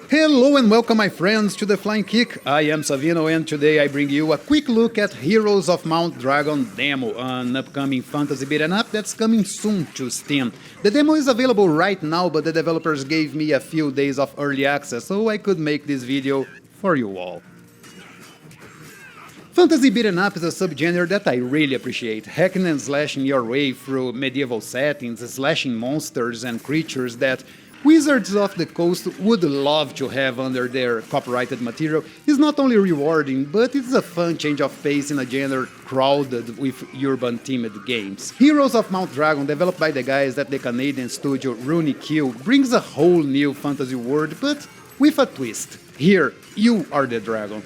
Hello and welcome my friends to The Flying Kick. I am Savino and today I bring you a quick look at Heroes of Mount Dragon demo, an upcoming fantasy beat'em up that's coming soon to Steam. The demo is available right now, but the developers gave me a few days of early access so I could make this video for you all. Fantasy beat'em up is a subgenre that I really appreciate, hacking and slashing your way through medieval settings, slashing monsters and creatures that Wizards of the Coast would love to have under their copyrighted material. Is not only rewarding, but it's a fun change of pace in a genre crowded with urban-themed games. Heroes of Mount Dragon, developed by the guys at the Canadian studio RuniQ, brings a whole new fantasy world, but with a twist. Here, you are the dragon.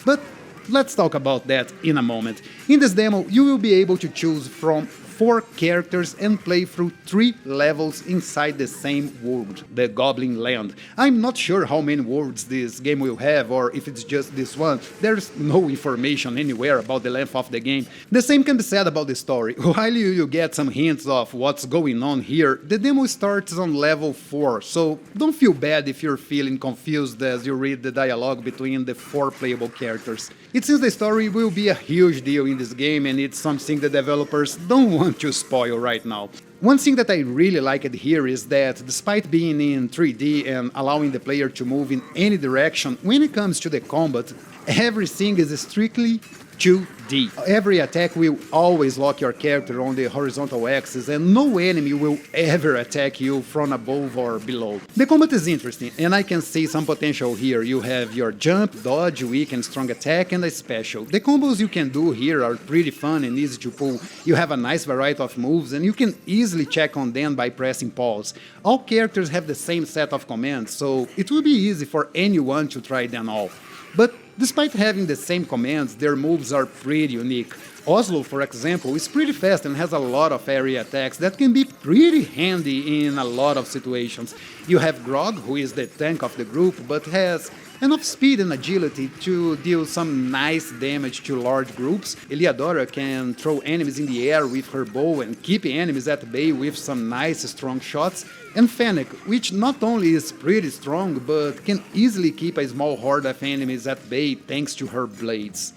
But let's talk about that in a moment. In this demo, you will be able to choose from 4 characters and play through 3 levels inside the same world, the Goblin Land. I'm not sure how many worlds this game will have or if it's just this one. There's no information anywhere about the length of the game. The same can be said about the story. While you get some hints of what's going on here, the demo starts on level 4, so don't feel bad if you're feeling confused as you read the dialogue between the 4 playable characters. It seems the story will be a huge deal in this game and it's something the developers don't want to spoil right now. One thing that I really liked here is that despite being in 3D and allowing the player to move in any direction, when it comes to the combat, everything is strictly 2D. Every attack will always lock your character on the horizontal axis and no enemy will ever attack you from above or below. The combat is interesting and I can see some potential here. You have your jump, dodge, weak and strong attack and a special. The combos you can do here are pretty fun and easy to pull. You have a nice variety of moves and you can easily check on them by pressing pause. All characters have the same set of commands, so it will be easy for anyone to try them all. But despite having the same commands, their moves are pretty unique. Oslo, for example, is pretty fast and has a lot of area attacks that can be pretty handy in a lot of situations. You have Grog, who is the tank of the group, but has enough speed and agility to deal some nice damage to large groups. Eliadora can throw enemies in the air with her bow and keep enemies at bay with some nice strong shots. And Fennec, which not only is pretty strong, but can easily keep a small horde of enemies at bay thanks to her blades.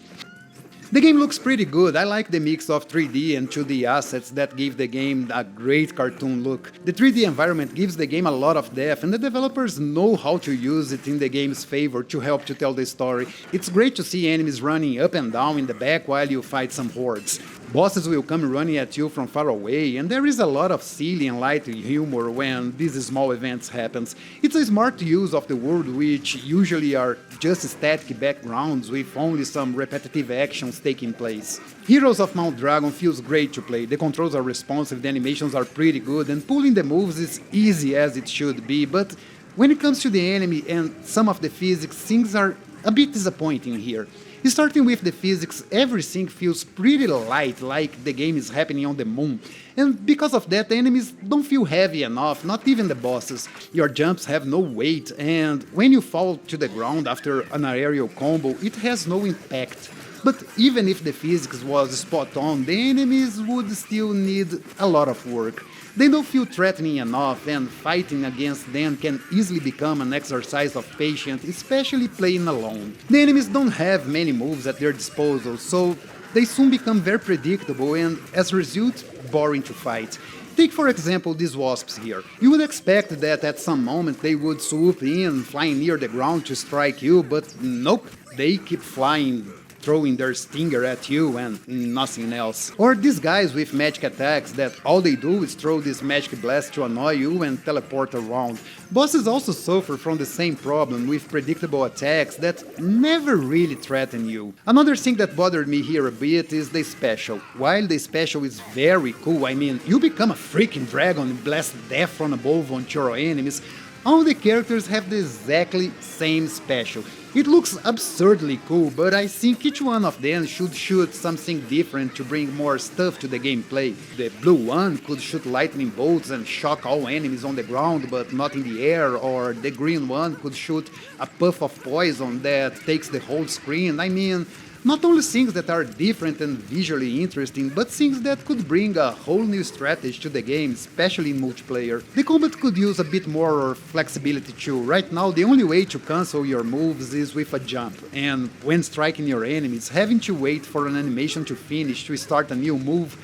The game looks pretty good. I like the mix of 3D and 2D assets that give the game a great cartoon look. The 3D environment gives the game a lot of depth and the developers know how to use it in the game's favor to help to tell the story. It's great to see enemies running up and down in the back while you fight some hordes. Bosses will come running at you from far away, and there is a lot of silly and light humor when these small events happen. It's a smart use of the world, which usually are just static backgrounds with only some repetitive actions taking place. Heroes of Mount Dragon feels great to play, the controls are responsive, the animations are pretty good, and pulling the moves is easy as it should be, but when it comes to the enemy and some of the physics, things are a bit disappointing here. Starting with the physics, everything feels pretty light, like the game is happening on the moon. And because of that, the enemies don't feel heavy enough, not even the bosses. Your jumps have no weight, and when you fall to the ground after an aerial combo, it has no impact. But even if the physics was spot on, the enemies would still need a lot of work. They don't feel threatening enough, and fighting against them can easily become an exercise of patience, especially playing alone. The enemies don't have many moves at their disposal, so they soon become very predictable and, as a result, boring to fight. Take for example these wasps here. You would expect that at some moment they would swoop in, flying near the ground to strike you, but nope, they keep flying, throwing their stinger at you and nothing else. Or these guys with magic attacks that all they do is throw this magic blast to annoy you and teleport around. Bosses also suffer from the same problem with predictable attacks that never really threaten you. Another thing that bothered me here a bit is the special. While the special is very cool, I mean, you become a freaking dragon and blast death from above onto your enemies, all the characters have the exactly same special. It looks absurdly cool, but I think each one of them should shoot something different to bring more stuff to the gameplay. The blue one could shoot lightning bolts and shock all enemies on the ground but not in the air, or the green one could shoot a puff of poison that takes the whole screen. I mean, Not only things that are different and visually interesting, but things that could bring a whole new strategy to the game, especially in multiplayer. The combat could use a bit more flexibility too. Right now, the only way to cancel your moves is with a jump, and when striking your enemies, having to wait for an animation to finish to start a new move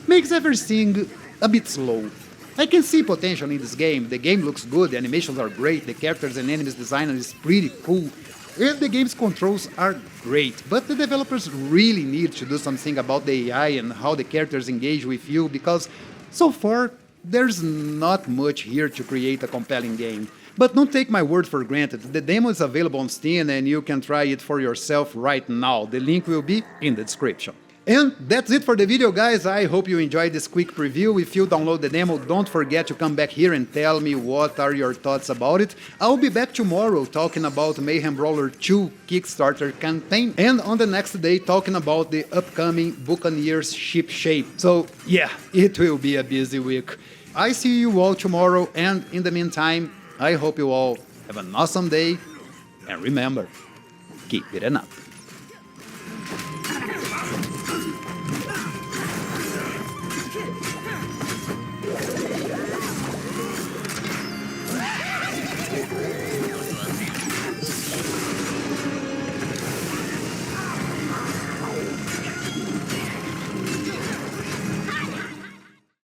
makes everything a bit slow. I can see potential in this game. The game looks good, the animations are great, the characters and enemies design is pretty cool, and the game's controls are great, but the developers really need to do something about the AI and how the characters engage with you, because so far there's not much here to create a compelling game. But don't take my word for granted, the demo is available on Steam and you can try it for yourself right now. The link will be in the description. And that's it for the video, guys. I hope you enjoyed this quick preview. If you download the demo, don't forget to come back here and tell me what are your thoughts about it. I'll be back tomorrow talking about Mayhem Brawler 2 Kickstarter campaign, and on the next day talking about the upcoming Buccaneers ship shape. So yeah, it will be a busy week. I see you all tomorrow, and in the meantime, I hope you all have an awesome day, and remember, keep it up.